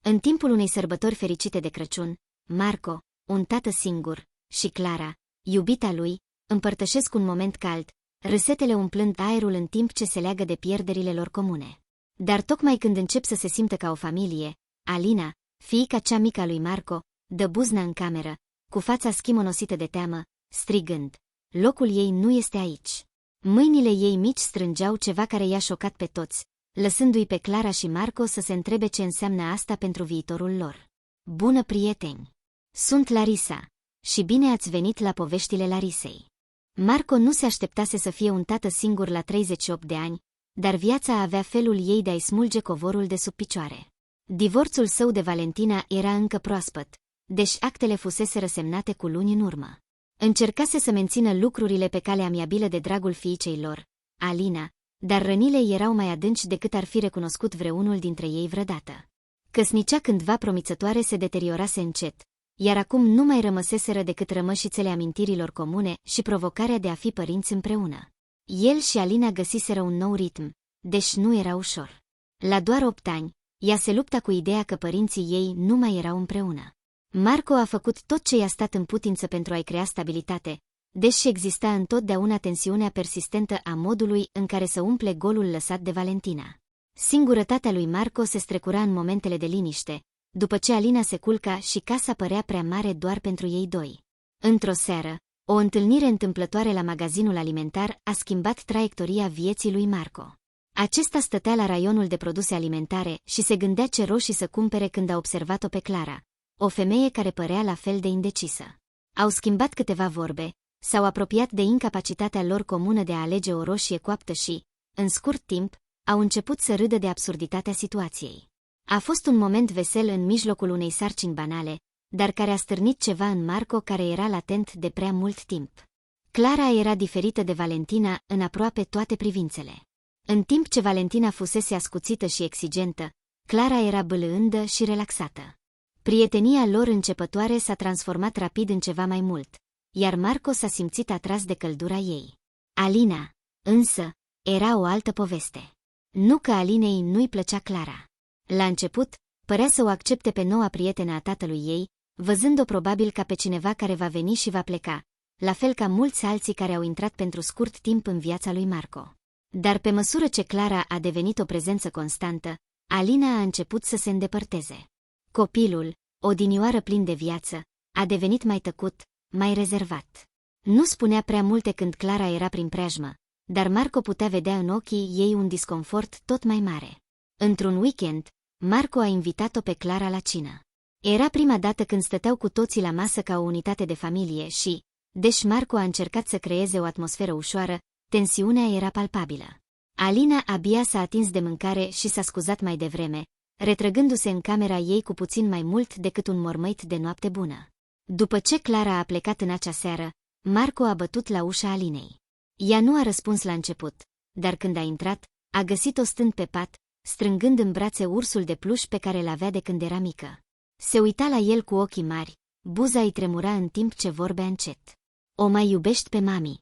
În timpul unei sărbători fericite de Crăciun, Marco, un tată singur, și Clara, iubita lui, împărtășesc un moment cald, râsetele umplând aerul în timp ce se leagă de pierderile lor comune. Dar tocmai când încep să se simtă ca o familie, Alina, fiica cea mică a lui Marco, dă buzna în cameră, cu fața schimonosită de teamă, strigând: "Locul ei nu este aici." Mâinile ei mici strângeau ceva care i-a șocat pe toți, lăsându-i pe Clara și Marco să se întrebe ce înseamnă asta pentru viitorul lor. Bună, prieteni! Sunt Larisa și bine ați venit la poveștile Larisei. Marco nu se așteptase să fie un tată singur la 38 de ani, dar viața avea felul ei de a-i smulge covorul de sub picioare. Divorțul său de Valentina era încă proaspăt, deși actele fusese semnate cu luni în urmă. Încercase să mențină lucrurile pe cale amiabilă de dragul fiicei lor, Alina, dar rănile erau mai adânci decât ar fi recunoscut vreunul dintre ei vreodată. Căsnicea cândva promițătoare se deteriorase încet, iar acum nu mai rămăseseră decât rămășițele amintirilor comune și provocarea de a fi părinți împreună. El și Alina găsiseră un nou ritm, deși nu era ușor. La doar 8 ani, ea se lupta cu ideea că părinții ei nu mai erau împreună. Marco a făcut tot ce i-a stat în putință pentru a-i crea stabilitate, deși exista întotdeauna tensiunea persistentă a modului în care să umple golul lăsat de Valentina. Singurătatea lui Marco se strecura în momentele de liniște, după ce Alina se culca și casa părea prea mare doar pentru ei doi. Într-o seară, o întâlnire întâmplătoare la magazinul alimentar a schimbat traiectoria vieții lui Marco. Acesta stătea la raionul de produse alimentare și se gândea ce roșii să cumpere când a observat-o pe Clara, o femeie care părea la fel de indecisă. Au schimbat câteva vorbe, s-au apropiat de incapacitatea lor comună de a alege o roșie coaptă și, în scurt timp, au început să râdă de absurditatea situației. A fost un moment vesel în mijlocul unei sarcini banale, dar care a stârnit ceva în Marco care era latent de prea mult timp. Clara era diferită de Valentina în aproape toate privințele. În timp ce Valentina fusese ascuțită și exigentă, Clara era bâlândă și relaxată. Prietenia lor începătoare s-a transformat rapid în ceva mai mult, iar Marco s-a simțit atras de căldura ei. Alina, însă, era o altă poveste. Nu că Alinei nu-i plăcea Clara. La început, părea să o accepte pe noua prietenă a tatălui ei, văzând-o probabil ca pe cineva care va veni și va pleca, la fel ca mulți alții care au intrat pentru scurt timp în viața lui Marco. Dar pe măsură ce Clara a devenit o prezență constantă, Alina a început să se îndepărteze. Copilul, odinioară plin de viață, a devenit mai tăcut, mai rezervat. Nu spunea prea multe când Clara era prin preajmă, dar Marco putea vedea în ochii ei un disconfort tot mai mare. Într-un weekend, Marco a invitat-o pe Clara la cină. Era prima dată când stăteau cu toții la masă ca o unitate de familie și, deși Marco a încercat să creeze o atmosferă ușoară, tensiunea era palpabilă. Alina abia s-a atins de mâncare și s-a scuzat mai devreme, retrăgându-se în camera ei cu puțin mai mult decât un mormăit de noapte bună. După ce Clara a plecat în acea seară, Marco a bătut la ușa Alinei. Ea nu a răspuns la început, dar când a intrat, a găsit-o stând pe pat, strângând în brațe ursul de pluș pe care l-avea de când era mică. Se uita la el cu ochii mari, buza îi tremura în timp ce vorbea încet. "O mai iubești pe mami?"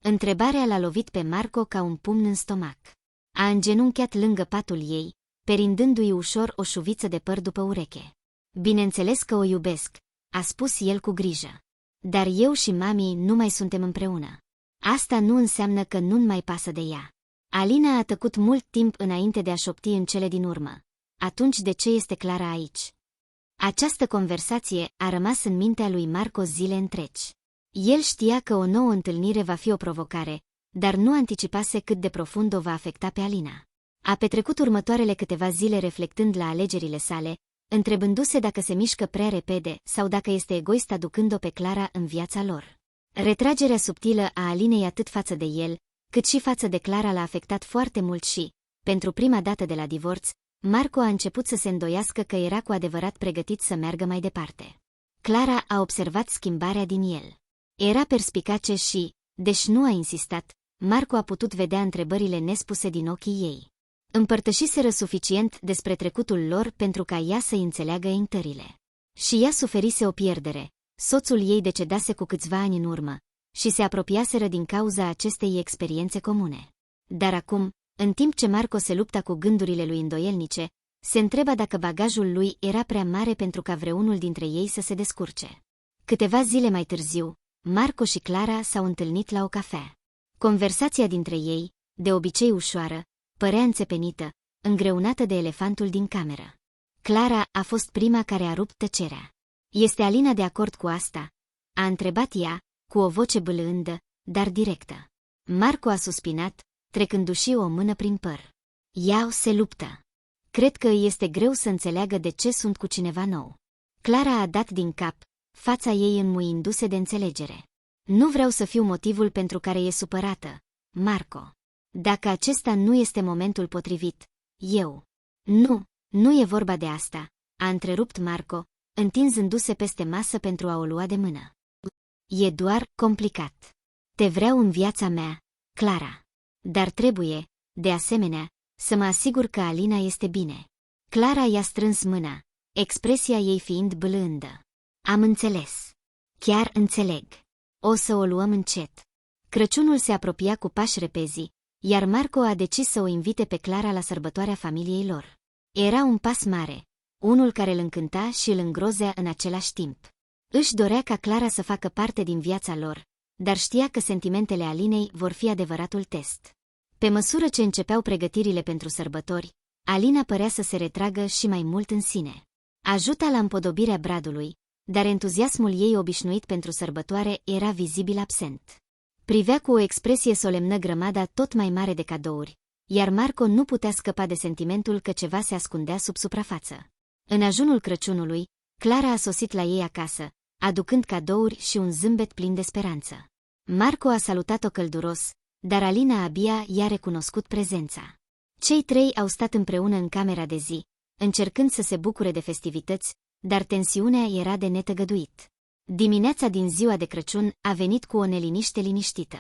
Întrebarea l-a lovit pe Marco ca un pumn în stomac. A îngenunchiat lângă patul ei, perindându-i ușor o șuviță de păr după ureche. "Bineînțeles că o iubesc," a spus el cu grijă. "Dar eu și mami nu mai suntem împreună. Asta nu înseamnă că nu-mi mai pasă de ea." Alina a tăcut mult timp înainte de a șopti în cele din urmă. "Atunci de ce este Clara aici?" Această conversație a rămas în mintea lui Marco zile întregi. El știa că o nouă întâlnire va fi o provocare, dar nu anticipase cât de profund o va afecta pe Alina. A petrecut următoarele câteva zile reflectând la alegerile sale, întrebându-se dacă se mișcă prea repede sau dacă este egoist aducând-o pe Clara în viața lor. Retragerea subtilă a Alinei atât față de el, cât și față de Clara l-a afectat foarte mult și, pentru prima dată de la divorț, Marco a început să se îndoiască că era cu adevărat pregătit să meargă mai departe. Clara a observat schimbarea din el. Era perspicace și, deși nu a insistat, Marco a putut vedea întrebările nespuse din ochii ei. Împărtășiseră suficient despre trecutul lor pentru ca ea să înțeleagă intările. Și ea suferise o pierdere, soțul ei decedase cu câțiva ani în urmă, și se apropiaseră din cauza acestei experiențe comune. Dar acum, în timp ce Marco se lupta cu gândurile lui îndoielnice, Se întreba dacă bagajul lui era prea mare pentru ca vreunul dintre ei să se descurce. Câteva zile mai târziu, Marco și Clara s-au întâlnit la o cafea. Conversația dintre ei, de obicei ușoară, părea înțepenită, îngreunată de elefantul din cameră. Clara a fost prima care a rupt tăcerea. Este Alina de acord cu asta?" a întrebat ea, cu o voce bâlândă, dar directă. Marco a suspinat, trecându-și o mână prin păr. Ea se luptă. Cred că îi este greu să înțeleagă de ce sunt cu cineva nou. Clara a dat din cap, fața ei înmuindu-se de înțelegere. Nu vreau să fiu motivul pentru care e supărată, Marco. Dacă acesta nu este momentul potrivit, eu... Nu e vorba de asta, a întrerupt Marco, întinzându-se peste masă pentru a o lua de mână. E doar complicat. Te vreau în viața mea, Clara. Dar trebuie, de asemenea, să mă asigur că Alina este bine. Clara i-a strâns mâna, expresia ei fiind blândă. Am înțeles. Chiar înțeleg. O să o luăm încet. Crăciunul se apropia cu pași repezi, iar Marco a decis să o invite pe Clara la sărbătoarea familiei lor. Era un pas mare, unul care îl încânta și îl îngrozea în același timp. Își dorea ca Clara să facă parte din viața lor, dar știa că sentimentele Alinei vor fi adevăratul test. Pe măsură ce începeau pregătirile pentru sărbători, Alina părea să se retragă și mai mult în sine. Ajuta la împodobirea bradului, dar entuziasmul ei obișnuit pentru sărbătoare era vizibil absent. Privea cu o expresie solemnă grămada tot mai mare de cadouri, iar Marco nu putea scăpa de sentimentul că ceva se ascundea sub suprafață. În ajunul Crăciunului, Clara a sosit la ei acasă, aducând cadouri și un zâmbet plin de speranță. Marco a salutat-o călduros, dar Alina abia i-a recunoscut prezența. Cei trei au stat împreună în camera de zi, încercând să se bucure de festivități, dar tensiunea era de netăgăduit. Dimineața din ziua de Crăciun a venit cu o neliniște liniștită.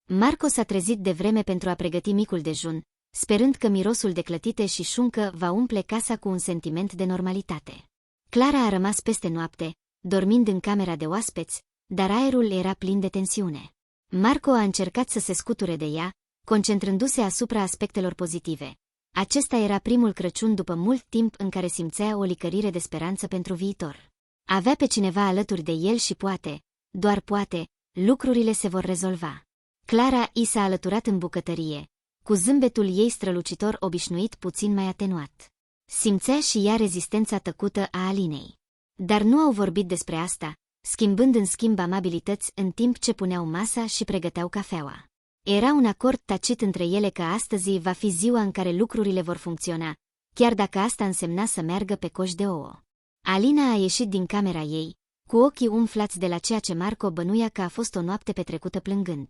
Marco s-a trezit de vreme pentru a pregăti micul dejun, sperând că mirosul de clătite și șuncă va umple casa cu un sentiment de normalitate. Clara a rămas peste noapte, dormind în camera de oaspeți, dar aerul era plin de tensiune. Marco a încercat să se scuture de ea, concentrându-se asupra aspectelor pozitive. Acesta era primul Crăciun după mult timp în care simțea o licărire de speranță pentru viitor. Avea pe cineva alături de el și poate, doar poate, lucrurile se vor rezolva. Clara i s-a alăturat în bucătărie, cu zâmbetul ei strălucitor obișnuit puțin mai atenuat. Simțea și ea rezistența tăcută a Alinei. Dar nu au vorbit despre asta, schimbând în schimb amabilități în timp ce puneau masa și pregăteau cafeaua. Era un acord tacit între ele că astăzi va fi ziua în care lucrurile vor funcționa, chiar dacă asta însemna să meargă pe coș de ouă. Alina a ieșit din camera ei, cu ochii umflați de la ceea ce Marco bănuia că a fost o noapte petrecută plângând.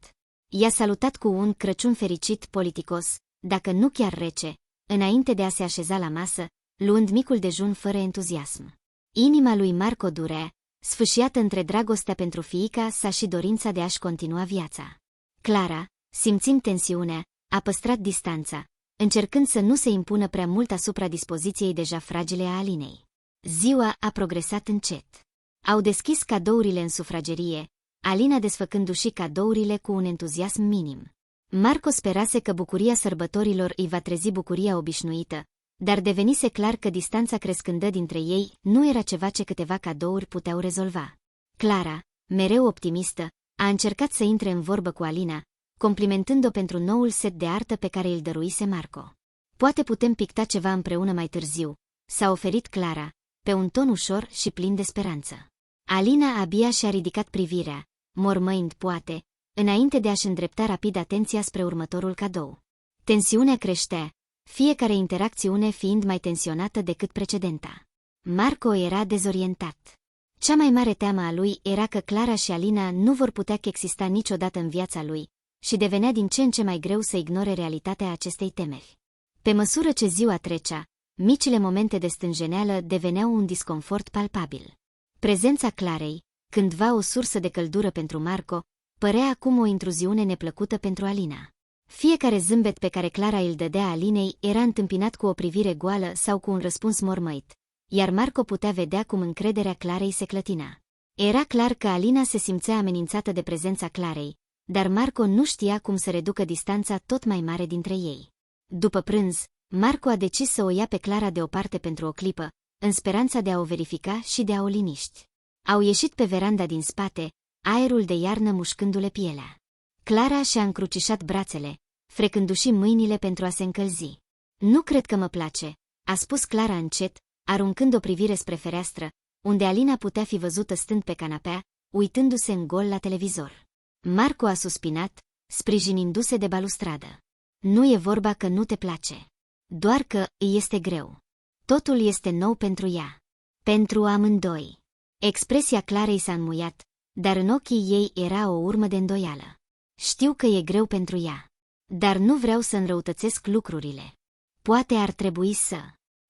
I-a salutat cu un Crăciun fericit politicos, dacă nu chiar rece, înainte de a se așeza la masă, luând micul dejun fără entuziasm. Inima lui Marco durea, sfâșiată între dragostea pentru fiica sa și dorința de a-și continua viața. Clara, simțind tensiunea, a păstrat distanța, încercând să nu se impună prea mult asupra dispoziției deja fragile a Alinei. Ziua a progresat încet. Au deschis cadourile în sufragerie, Alina desfăcându-și cadourile cu un entuziasm minim. Marco sperase că bucuria sărbătorilor îi va trezi bucuria obișnuită, dar devenise clar că distanța crescândă dintre ei nu era ceva ce câteva cadouri puteau rezolva. Clara, mereu optimistă, a încercat să intre în vorbă cu Alina, complimentând-o pentru noul set de artă pe care îl dăruise Marco. Poate putem picta ceva împreună mai târziu, s-a oferit Clara, pe un ton ușor și plin de speranță. Alina abia și-a ridicat privirea, mormăind poate, înainte de a-și îndrepta rapid atenția spre următorul cadou. Tensiunea creștea, fiecare interacțiune fiind mai tensionată decât precedenta. Marco era dezorientat. Cea mai mare teamă a lui era că Clara și Alina nu vor putea exista niciodată în viața lui, și devenea din ce în ce mai greu să ignore realitatea acestei temeri. Pe măsură ce ziua trecea, micile momente de stânjeneală deveneau un disconfort palpabil. Prezența Clarei, cândva o sursă de căldură pentru Marco, părea acum o intruziune neplăcută pentru Alina. Fiecare zâmbet pe care Clara îl dădea Alinei era întâmpinat cu o privire goală sau cu un răspuns mormăit, iar Marco putea vedea cum încrederea Clarei se clătina. Era clar că Alina se simțea amenințată de prezența Clarei, dar Marco nu știa cum să reducă distanța tot mai mare dintre ei. După prânz, Marco a decis să o ia pe Clara deoparte pentru o clipă, în speranța de a o verifica și de a o liniști. Au ieșit pe veranda din spate, aerul de iarnă mușcându-le pielea. Clara și-a încrucișat brațele, frecându-și mâinile pentru a se încălzi. Nu cred că mă place, a spus Clara încet, aruncând o privire spre fereastră, unde Alina putea fi văzută stând pe canapea, uitându-se în gol la televizor. Marco a suspinat, sprijinindu-se de balustradă. Nu e vorba că nu te place. Doar că îi este greu. Totul este nou pentru ea. Pentru amândoi. Expresia Clarei s-a înmuiat, dar în ochii ei era o urmă de îndoială. Știu că e greu pentru ea. Dar nu vreau să înrăutățesc lucrurile. Poate ar trebui să...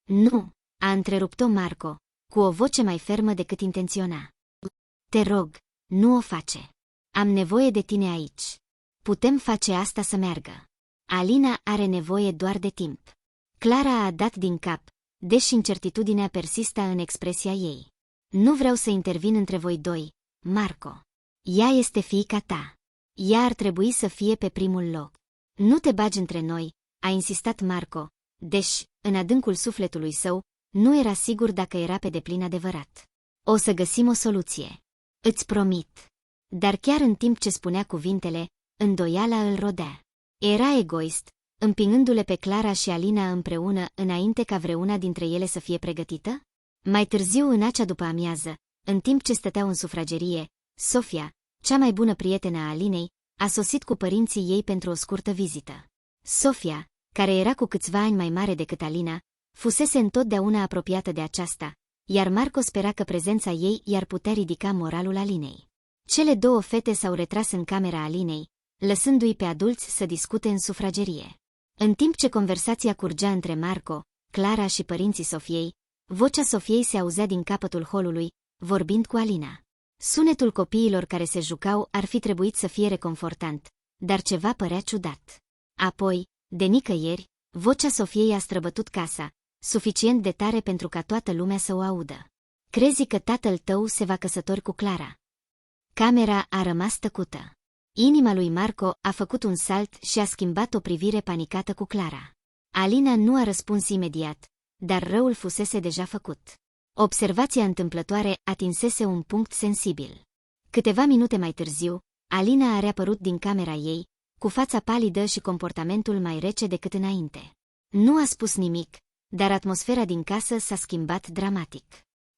Nu, a întrerupt-o Marco, cu o voce mai fermă decât intenționa. Te rog, nu o face. Am nevoie de tine aici. Putem face asta să meargă. Alina are nevoie doar de timp. Clara a dat din cap, deși incertitudinea persista în expresia ei. Nu vreau să intervin între voi doi, Marco. Ea este fiica ta. Ea ar trebui să fie pe primul loc. Nu te bagi între noi, a insistat Marco, deși, în adâncul sufletului său, nu era sigur dacă era pe deplin adevărat. O să găsim o soluție. Îți promit. Dar chiar în timp ce spunea cuvintele, îndoiala îl rodea. Era egoist, împingându-le pe Clara și Alina împreună înainte ca vreuna dintre ele să fie pregătită? Mai târziu în acea după-amiază, în timp ce stăteau în sufragerie, Sofia, cea mai bună prietenă a Alinei, a sosit cu părinții ei pentru o scurtă vizită. Sofia, care era cu câțiva ani mai mare decât Alina, fusese întotdeauna apropiată de aceasta, iar Marco spera că prezența ei i-ar putea ridica moralul Alinei. Cele două fete s-au retras în camera Alinei, lăsându-i pe adulți să discute în sufragerie. În timp ce conversația curgea între Marco, Clara și părinții Sofiei, vocea Sofiei se auzea din capătul holului, vorbind cu Alina. Sunetul copiilor care se jucau ar fi trebuit să fie reconfortant, dar ceva părea ciudat. Apoi, de nicăieri, vocea Sofiei a străbătut casa, suficient de tare pentru ca toată lumea să o audă. Crezi că tatăl tău se va căsători cu Clara? Camera a rămas tăcută. Inima lui Marco a făcut un salt și a schimbat o privire panicată cu Clara. Alina nu a răspuns imediat, dar răul fusese deja făcut. Observația întâmplătoare atinsese un punct sensibil. Câteva minute mai târziu, Alina a reapărut din camera ei, cu fața palidă și comportamentul mai rece decât înainte. Nu a spus nimic, dar atmosfera din casă s-a schimbat dramatic.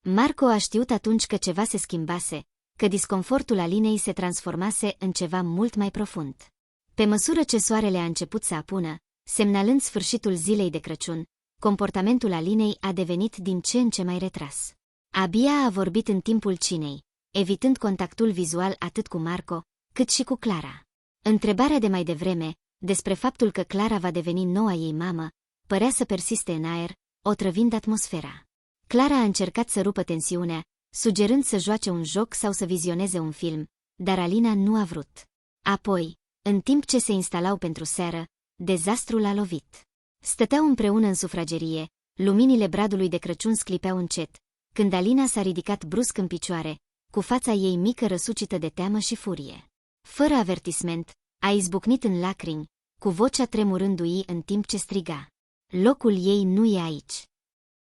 Marco a știut atunci că ceva se schimbase, că disconfortul Alinei se transformase în ceva mult mai profund. Pe măsură ce soarele a început să apună, semnalând sfârșitul zilei de Crăciun, comportamentul Alinei a devenit din ce în ce mai retras. Abia a vorbit în timpul cinei, evitând contactul vizual atât cu Marco, cât și cu Clara. Întrebarea de mai devreme, despre faptul că Clara va deveni noua ei mamă, părea să persiste în aer, otrăvind atmosfera. Clara a încercat să rupă tensiunea, sugerând să joace un joc sau să vizioneze un film, dar Alina nu a vrut. Apoi, în timp ce se instalau pentru seară, dezastrul a lovit. Stăteau împreună în sufragerie, luminile bradului de Crăciun sclipeau încet, când Alina s-a ridicat brusc în picioare, cu fața ei mică răsucită de teamă și furie. Fără avertisment, a izbucnit în lacrimi, cu vocea tremurându-i în timp ce striga. Locul ei nu e aici.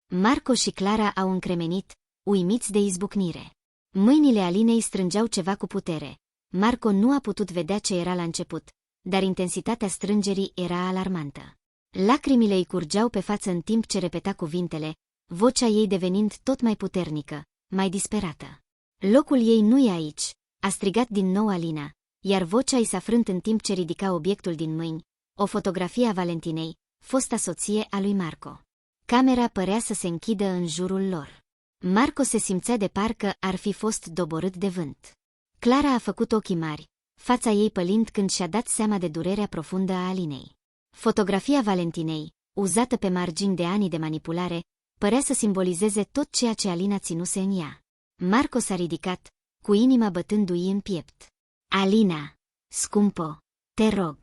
Marco și Clara au încremenit, uimiți de izbucnire. Mâinile Alinei strângeau ceva cu putere. Marco nu a putut vedea ce era la început, dar intensitatea strângerii era alarmantă. Lacrimile îi curgeau pe față în timp ce repeta cuvintele, vocea ei devenind tot mai puternică, mai disperată. Locul ei nu e aici, a strigat din nou Alina, iar vocea îi s-a frânt în timp ce ridica obiectul din mâini, o fotografie a Valentinei, fosta soție a lui Marco. Camera părea să se închidă în jurul lor. Marco se simțea de parcă ar fi fost doborât de vânt. Clara a făcut ochii mari, fața ei pălind când și-a dat seama de durerea profundă a Alinei. Fotografia Valentinei, uzată pe margini de ani de manipulare, părea să simbolizeze tot ceea ce Alina ținuse în ea. Marco s-a ridicat, cu inima bătându-i în piept. Alina, scumpă, te rog.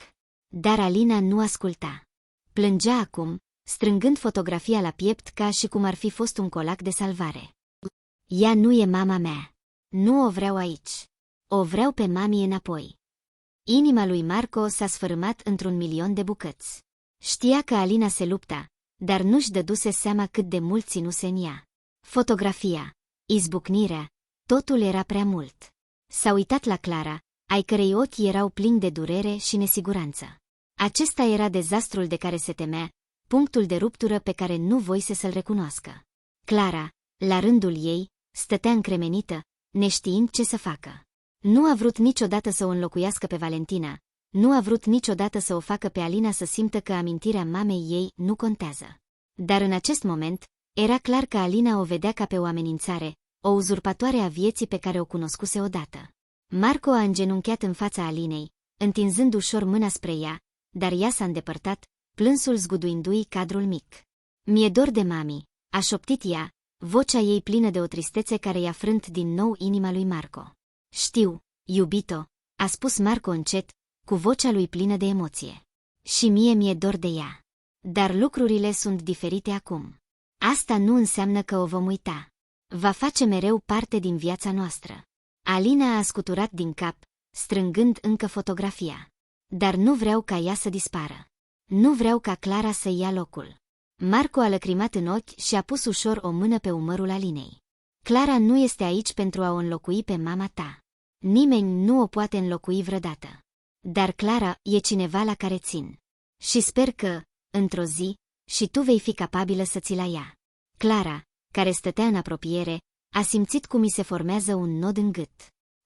Dar Alina nu asculta. Plângea acum, strângând fotografia la piept ca și cum ar fi fost un colac de salvare. Ea nu e mama mea. Nu o vreau aici. O vreau pe mami înapoi. Inima lui Marco s-a sfărâmat într-un milion de bucăți. Știa că Alina se lupta, dar nu-și dăduse seama cât de mult ținuse în ea. Fotografia, izbucnirea, totul era prea mult. S-a uitat la Clara, ai cărei ochi erau plini de durere și nesiguranță. Acesta era dezastrul de care se temea, punctul de ruptură pe care nu voise să-l recunoască. Clara, la rândul ei, stătea încremenită, neștiind ce să facă. Nu a vrut niciodată să o înlocuiască pe Valentina, nu a vrut niciodată să o facă pe Alina să simtă că amintirea mamei ei nu contează. Dar în acest moment, era clar că Alina o vedea ca pe o amenințare, o uzurpatoare a vieții pe care o cunoscuse odată. Marco a îngenunchiat în fața Alinei, întinzând ușor mâna spre ea, dar ea s-a îndepărtat, plânsul zguduindu-i cadrul mic. Mi-e dor de mami, a șoptit ea, vocea ei plină de o tristețe care i-a frânt din nou inima lui Marco. Știu, iubito, a spus Marco încet, cu vocea lui plină de emoție. Și mie mi-e dor de ea. Dar lucrurile sunt diferite acum. Asta nu înseamnă că o vom uita. Va face mereu parte din viața noastră. Alina a scuturat din cap, strângând încă fotografia. Dar nu vreau ca ea să dispară. Nu vreau ca Clara să ia locul. Marco a lăcrimat în ochi și a pus ușor o mână pe umărul Alinei. Clara nu este aici pentru a o înlocui pe mama ta. Nimeni nu o poate înlocui vreodată. Dar Clara e cineva la care țin. Și sper că, într-o zi, și tu vei fi capabilă să ți-l ia. Clara, care stătea în apropiere, a simțit cum îi se formează un nod în gât.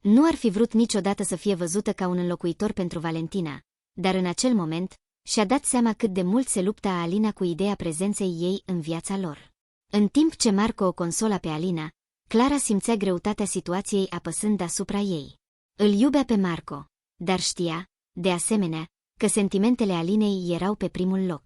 Nu ar fi vrut niciodată să fie văzută ca un înlocuitor pentru Valentina, dar în acel moment și-a dat seama cât de mult se lupta Alina cu ideea prezenței ei în viața lor. În timp ce Marco o consola pe Alina, Clara simțea greutatea situației apăsând asupra ei. Îl iubea pe Marco, dar știa, de asemenea, că sentimentele Alinei erau pe primul loc.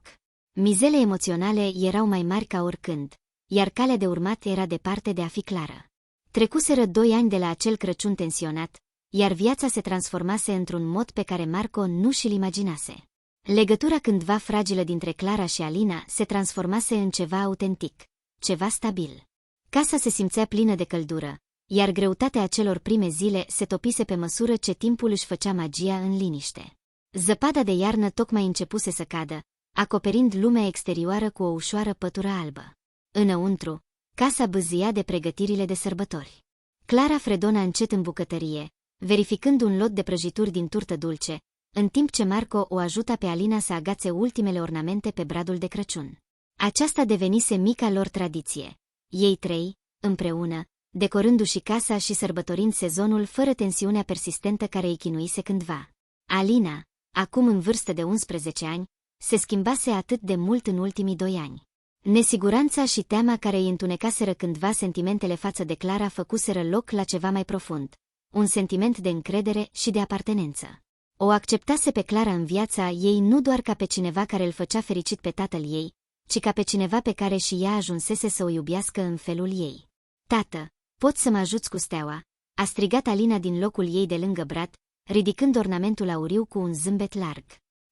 Mizele emoționale erau mai mari ca oricând, iar calea de urmat era departe de a fi clară. Trecuseră 2 ani de la acel Crăciun tensionat, iar viața se transformase într-un mod pe care Marco nu și-l imaginase. Legătura cândva fragilă dintre Clara și Alina se transformase în ceva autentic, ceva stabil. Casa se simțea plină de căldură, iar greutatea acelor prime zile se topise pe măsură ce timpul își făcea magia în liniște. Zăpada de iarnă tocmai începuse să cadă, acoperind lumea exterioară cu o ușoară pătură albă. Înăuntru, casa bâzâia de pregătirile de sărbători. Clara fredona încet în bucătărie, verificând un lot de prăjituri din turtă dulce, în timp ce Marco o ajuta pe Alina să agațe ultimele ornamente pe bradul de Crăciun. Aceasta devenise mica lor tradiție. Ei 3, împreună, decorându-și casa și sărbătorind sezonul fără tensiunea persistentă care îi chinuise cândva. Alina, acum în vârstă de 11 ani, se schimbase atât de mult în ultimii 2 ani. Nesiguranța și teama care îi întunecaseră cândva sentimentele față de Clara făcuseră loc la ceva mai profund, un sentiment de încredere și de apartenență. O acceptase pe Clara în viața ei nu doar ca pe cineva care îl făcea fericit pe tatăl ei, ci ca pe cineva pe care și ea ajunsese să o iubească în felul ei. Tată, poți să mă ajuți cu steaua? A strigat Alina din locul ei de lângă brad, ridicând ornamentul auriu cu un zâmbet larg.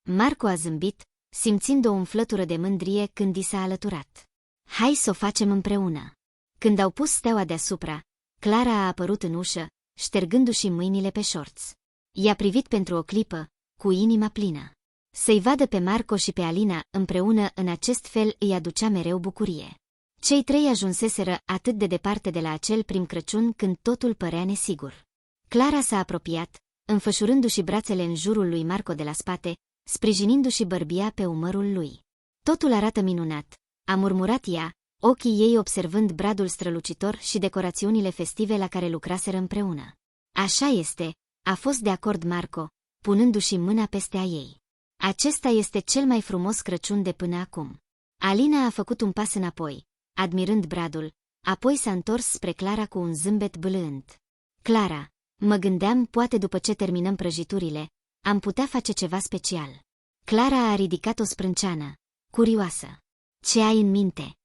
Marco a zâmbit, simțind o umflătură de mândrie când i s-a alăturat. Hai să o facem împreună. Când au pus steaua deasupra, Clara a apărut în ușă, ștergându-și mâinile pe șorț. I-a privit pentru o clipă, cu inima plină. Să-i vadă pe Marco și pe Alina împreună în acest fel îi aducea mereu bucurie. Cei 3 ajunseseră atât de departe de la acel prim Crăciun când totul părea nesigur. Clara s-a apropiat, înfășurându-și brațele în jurul lui Marco de la spate, sprijinindu-și bărbia pe umărul lui. Totul arată minunat, a murmurat ea, ochii ei observând bradul strălucitor și decorațiunile festive la care lucraseră împreună. Așa este, a fost de acord Marco, punându-și mâna peste a ei. Acesta este cel mai frumos Crăciun de până acum. Alina a făcut un pas înapoi, admirând bradul, apoi s-a întors spre Clara cu un zâmbet bâlânt. Clara, mă gândeam, poate după ce terminăm prăjiturile, am putea face ceva special. Clara a ridicat o sprânceană, curioasă. Ce ai în minte?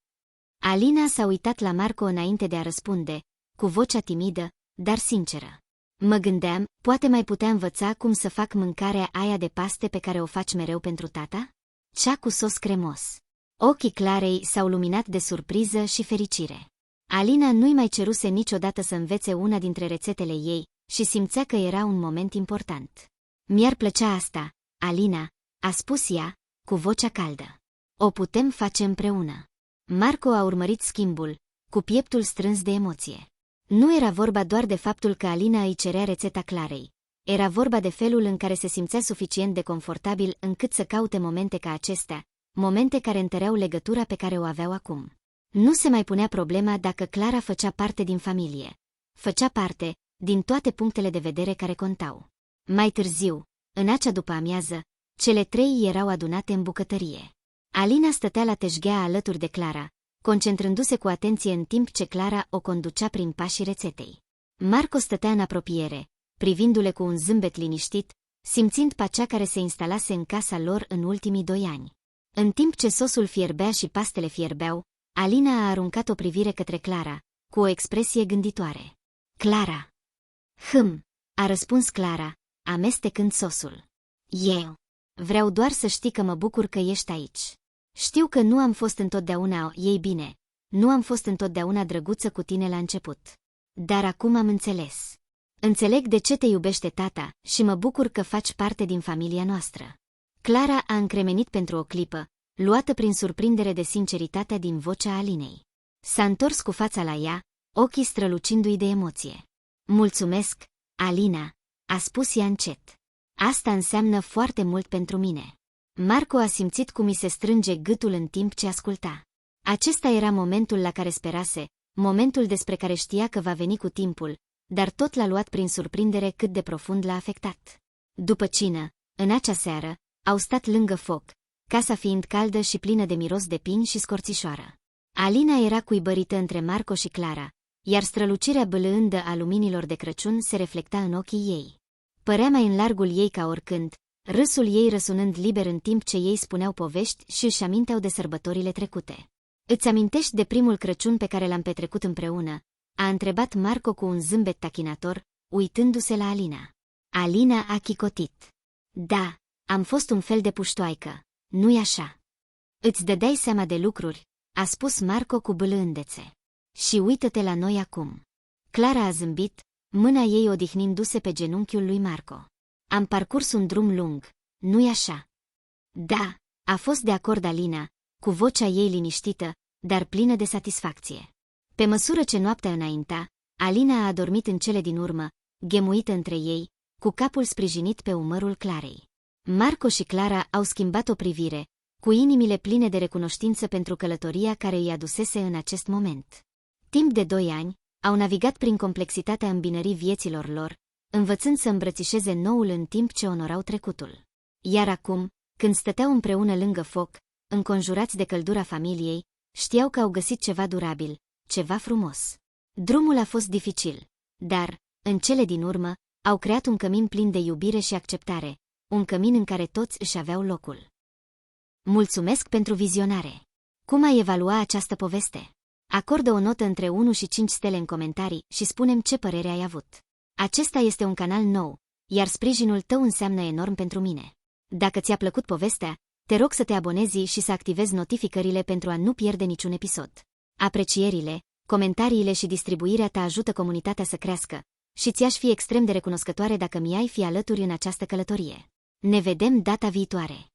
Alina s-a uitat la Marco înainte de a răspunde, cu vocea timidă, dar sinceră. Mă gândeam, poate mai putea învăța cum să fac mâncarea aia de paste pe care o faci mereu pentru tata? Cea cu sos cremos. Ochii Clarei s-au luminat de surpriză și fericire. Alina nu-i mai ceruse niciodată să învețe una dintre rețetele ei și simțea că era un moment important. Mi-ar plăcea asta, Alina, a spus ea, cu vocea caldă. O putem face împreună. Marco a urmărit schimbul, cu pieptul strâns de emoție. Nu era vorba doar de faptul că Alina îi cerea rețeta Clarei. Era vorba de felul în care se simțea suficient de confortabil încât să caute momente ca acestea, momente care întăreau legătura pe care o aveau acum. Nu se mai punea problema dacă Clara făcea parte din familie. Făcea parte, din toate punctele de vedere care contau. Mai târziu, în acea după-amiază, cele trei erau adunate în bucătărie. Alina stătea la teșghea alături de Clara, concentrându-se cu atenție în timp ce Clara o conducea prin pașii rețetei. Marco stătea în apropiere, privindu-le cu un zâmbet liniștit, simțind pacea care se instalase în casa lor în ultimii 2 ani. În timp ce sosul fierbea și pastele fierbeau, Alina a aruncat o privire către Clara, cu o expresie gânditoare. Clara. A răspuns Clara, amestecând sosul. Eu. Vreau doar să știi că mă bucur că ești aici. Știu că nu am fost întotdeauna ei bine, nu am fost întotdeauna drăguță cu tine la început. Dar acum am înțeles. Înțeleg de ce te iubește tata și mă bucur că faci parte din familia noastră. Clara a încremenit pentru o clipă, luată prin surprindere de sinceritatea din vocea Alinei. S-a întors cu fața la ea, ochii strălucindu-i de emoție. Mulțumesc, Alina, a spus ea încet. Asta înseamnă foarte mult pentru mine. Marco a simțit cum îi se strânge gâtul în timp ce asculta. Acesta era momentul la care sperase, momentul despre care știa că va veni cu timpul, dar tot l-a luat prin surprindere cât de profund l-a afectat. După cină, în acea seară, au stat lângă foc, casa fiind caldă și plină de miros de pin și scorțișoară. Alina era cuibărită între Marco și Clara, iar strălucirea bâlândă a luminilor de Crăciun se reflecta în ochii ei. Părea mai în largul ei ca oricând, râsul ei răsunând liber în timp ce ei spuneau povești și își aminteau de sărbătorile trecute. Îți amintești de primul Crăciun pe care l-am petrecut împreună? A întrebat Marco cu un zâmbet tachinator, uitându-se la Alina. Alina a chicotit. Da, am fost un fel de puștoaică, nu-i așa? Îți dădeai seama de lucruri, a spus Marco cu bâlândețe. Și uită-te la noi acum. Clara a zâmbit, mâna ei odihnindu-se pe genunchiul lui Marco. Am parcurs un drum lung, nu-i așa? Da, a fost de acord Alina, cu vocea ei liniștită, dar plină de satisfacție. Pe măsură ce noaptea înainta, Alina a adormit în cele din urmă, ghemuită între ei, cu capul sprijinit pe umărul Clarei. Marco și Clara au schimbat o privire, cu inimile pline de recunoștință pentru călătoria care îi adusese în acest moment. Timp de 2 ani, au navigat prin complexitatea îmbinării vieților lor, învățând să îmbrățișeze noul în timp ce onorau trecutul. Iar acum, când stăteau împreună lângă foc, înconjurați de căldura familiei, știau că au găsit ceva durabil, ceva frumos. Drumul a fost dificil, dar, în cele din urmă, au creat un cămin plin de iubire și acceptare, un cămin în care toți își aveau locul. Mulțumesc pentru vizionare! Cum ai evalua această poveste? Acordă o notă între 1 și 5 stele în comentarii și spune-mi ce părere ai avut. Acesta este un canal nou, iar sprijinul tău înseamnă enorm pentru mine. Dacă ți-a plăcut povestea, te rog să te abonezi și să activezi notificările pentru a nu pierde niciun episod. Aprecierile, comentariile și distribuirea ta ajută comunitatea să crească și ți-aș fi extrem de recunoscătoare dacă mi-ai fi alături în această călătorie. Ne vedem data viitoare!